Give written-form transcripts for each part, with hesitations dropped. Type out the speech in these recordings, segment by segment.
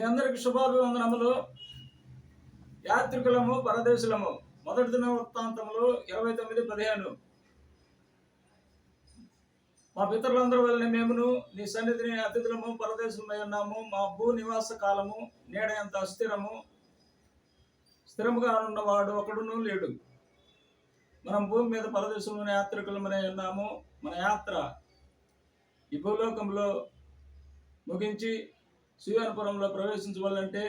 అందరికి శుభాభివందనములు. యాత్రికులము, పరదేశులము. మొదటి దిన వృత్తాంతములు 29:15. మా పితరులందరూ వలన మేమును నీ సన్నిధిని అతిథులము, పరదేశులమై ఉన్నాము. మా భూ నివాస కాలము నేడ ఎంత అస్థిరము, స్థిరముగా ఉన్నవాడు ఒకడును లేడు. మనం భూమి మీద పరదేశంలోని యాత్రికులమనే ఉన్నాము. మన యాత్ర ఈ భూలోకంలో ముగించి సీయోనుపురంలో ప్రవేశించవాలంటే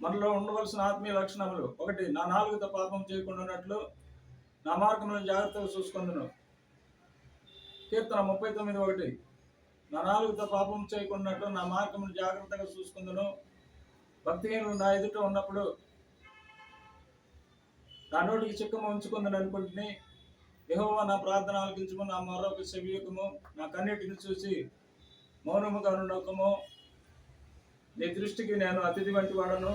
మనలో ఉండవలసిన ఆత్మీయ లక్షణములు: 1, నా నాలుగుతో పాపం చేయకుండా ఉన్నట్లు నా మార్గములను జాగ్రత్తగా చూసుకుందును. కీర్తన 39:1. నా నాలుగుతో పాపం చేయకున్నట్లు నా మార్గమును జాగ్రత్తగా చూసుకుందును. భక్తిహీనులు నా ఎదుట ఉన్నప్పుడు నా నోటికి చిక్కము ఉంచుకుందని అనుకుంటుని. యెహోవా నా ప్రార్థన ఆలకించుము, నా మొర్రకు చెవియొక్కుము. నా కన్నీటిని చూసి మౌనముగా ఉండకము. నీ దృష్టికి నేను అతిథి వంటి వాడను.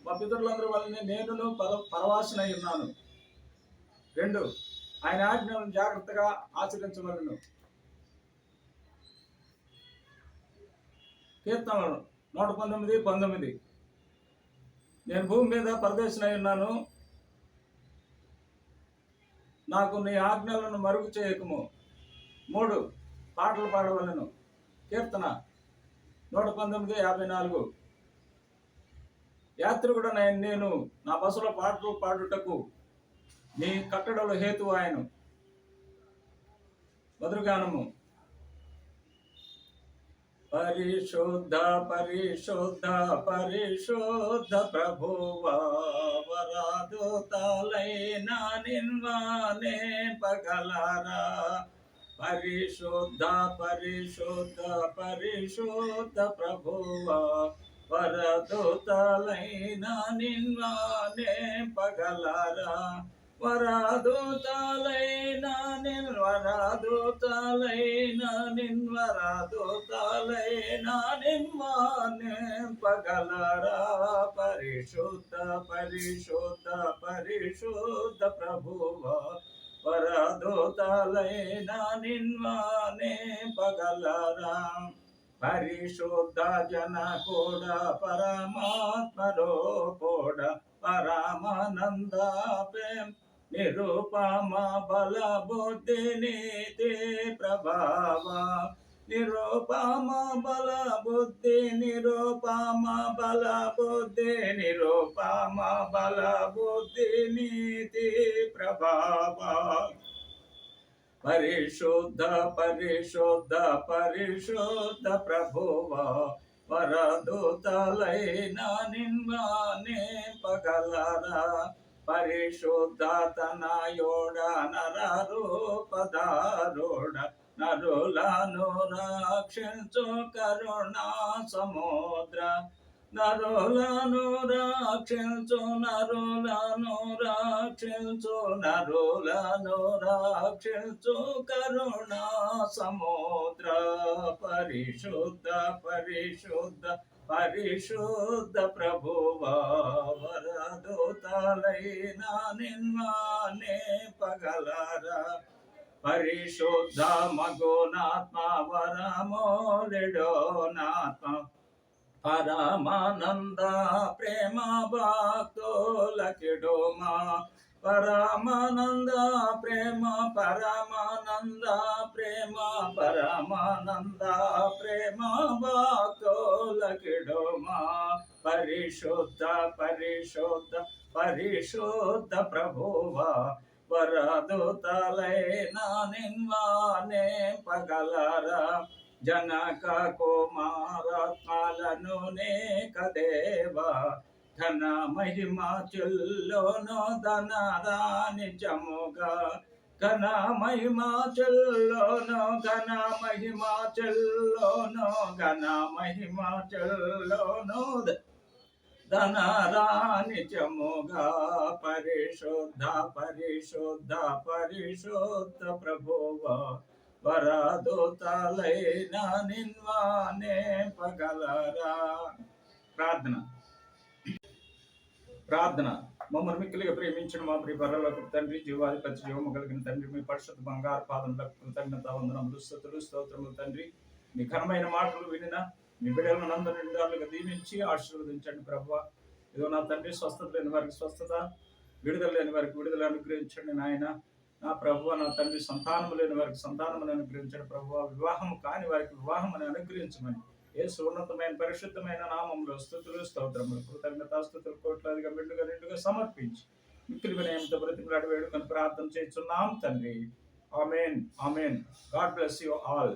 మా పితరులందరూ వల్లనే నేనును పరవాసనై ఉన్నాను. 2, ఆయన ఆజ్ఞలను జాగ్రత్తగా ఆచరించవలను. కీర్తనలు 119:19. నేను భూమి మీద పరదేశినై ఉన్నాను, నాకు నీ ఆజ్ఞలను మరుగు చేయకము. 3, పాటలు పాడవలను. కీర్తన 119:54. యాత్రికుడు నేను నా బసలో పాటలు పాడుటకు నీ కట్టడలు హేతు ఆయను. మధురగానము. పరిశుద్ధ పరిశుద్ధ పరిశుద్ధ ప్రభువా, వరాదుతాలైన నిన్వానే పగలరా. పరిశుద్ధ పరిశుద్ధ పరిశుద్ధ ప్రభువా, వరదూతలైన నిన్వానే పగలరా. వరదూతలైన వరదూతలైన వరదూతలైన నిన్వానే పగలరా. పరిశుద్ధ పరిశుద్ధ పరిశుద్ధ ప్రభువా, వరదూతలైన నిన్వానే పగలరా. పరిశుద్ధ జన కూడా పరమాత్మలో కూడా పరమానంద ప్రేమ నిరూపమ బల బుద్ధి నీతి ప్రభావ. నిరూపమ బల బుద్ధి నిరూపమ బల బుద్ధి నిరూపమ బల బుద్ధి నీతి ప్రభావ. పరిశుద్ధ పరిశుద్ధ పరిశుద్ధ ప్రభువా, వరదూతలైన నిన్వానే పగలరా. పరిశుద్ధ తనయోడ నరరూపదారుడ నరులను రక్షించు కరుణా సముద్ర. నరులను రక్షించు నరులను రక్షించు నరులను రక్షించు కరుణా సముద్ర. పరిశుద్ధ పరిశుద్ధ పరిశుద్ధ ప్రభువా, వరదూతలైన నిన్వానే పగలరా. పరిశుద్ధ మగునాత్మ వరమోలిడోనాత్మ పరమానంద ప్రేమ భక్తులకిడోమా. పరమానంద ప్రేమ పరమానంద ప్రేమ పరమానంద ప్రేమ భక్తులకిడోమా. పరిశుద్ధ పరిశుద్ధ పరిశుద్ధ ప్రభువా, వరదూతలైన నిన్వానే పగలరా. జనక కుమారాత్మలను నేక దేవా, ఘన మహిమ చెల్లోను ధనరాని జముగా. ఘన మహిమ చెల్లోను ఘన మహిమ చెల్లోను ఘన మహిమ చెల్లోను ధనరాని జముగా. పరిశుద్ధ పరిశుద్ధ పరిశుద్ధ ప్రభువా, వరదూతలైన నిన్వానే పగలరా. ప్రార్థన. మమ్మల్ని మిక్కిలిగా ప్రేమించిన మా ప్రియ పరలోకపు తండ్రి, జీవాధిపతి, జీవము కలిగిన తండ్రి, మీ పరిశుద్ధ బంగారు పాదములకు కృతజ్ఞత వందనములు, స్తుతులు, స్తోత్రములు తండ్రి. మీ ఘనమైన మాటలు వినిన మీ బిడ్డలను అందరూ నిండాలుగా దీవించి ఆశీర్వదించండి ప్రభువా. ఇదో నా తండ్రి, స్వస్థత లేని వారికి స్వస్థత, విడుదల లేని వారికి విడుదల అనుగ్రహించండి నాయన. నా ప్రభువ, నా తండ్రి, సంతానం లేని వారికి సంతానమును అనుగ్రహించండి ప్రభువ. వివాహం కాని వారికి వివాహం అని అనుగ్రహించమని యేసు ఉన్నతమైన పరిశుద్ధమైన నామంలో స్తుతులు స్తోత్రములు కృతజ్ఞతాస్తుతులు కోట్లాదిగా మెండుగా నిండుగా సమర్పించి మిక్కిలి వినయంతో బ్రతిమలాడి వేడుకొని ప్రార్థన చేస్తున్నాం తండ్రి. Amen, amen. God bless you all.